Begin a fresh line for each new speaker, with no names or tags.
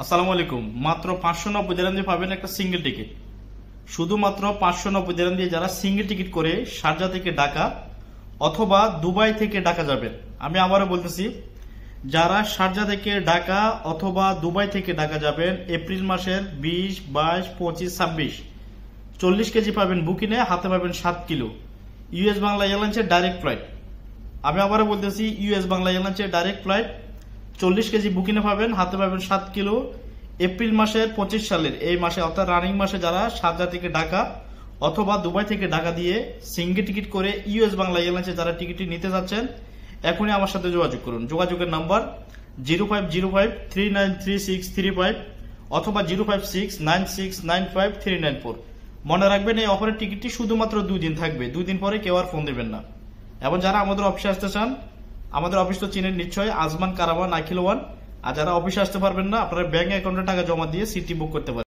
আসসালামু আলাইকুম। মাত্র 590 দিরহাম দিয়ে পাবেন একটা সিঙ্গেল টিকিট। শুধুমাত্র 590 দিরহাম দিয়ে যারা সিঙ্গেল টিকিট করে শারজা থেকে ঢাকা অথবা দুবাই থেকে ঢাকা যাবেন, আমি আবারও বলতেছি, যারা শারজা থেকে ঢাকা অথবা দুবাই থেকে ঢাকা যাবেন এপ্রিল মাসের 20, 22, 25, 26 40 কেজি পাবেন বুকিংয়ে, হাতে পাবেন 7 কিলো। ইউএস বাংলা এয়ারলাইন্সের ডাইরেক্ট ফ্লাইট। আমি আবারও বলতেছি, ইউএস বাংলা এয়ারলাইন্সের ডাইরেক্ট ফ্লাইট 40 কেজি বুকিংয়ে পাবেন, হাতে পাবেন 7 কিলো। এপ্রিল মাসের 25 সালের এই মাসে অর্থাৎ রানিং মাসে যারা শারজা থেকে ঢাকা অথবা দুবাই থেকে ঢাকা দিয়ে সিঙ্গেল টিকিট করে ইউএস বাংলা এয়ারলাইন্সে যারা টিকিটটি নিতে যাচ্ছেন, এখনই আমার সাথে যোগাযোগ করুন। যোগাযোগের নাম্বার 0505393635 অথবা 0569695394। মনে রাখবেন, এই অফারের টিকিটটি শুধুমাত্র 2 দিন থাকবে, 2 দিন পরে কেউ আর ফোন দেবেন না। এবং যারা আমাদের অফিসে আসতে চান, আমাদের অফিস তো চিনেন নিশ্চয়ই, আজমান কারাওয়ান আখিল ওয়ান। আর যারা অফিসে আসতে পারবেন না, আপনারা ব্যাংক অ্যাকাউন্টে টাকা জমা দিয়ে সিটি বুক করতে পারেন।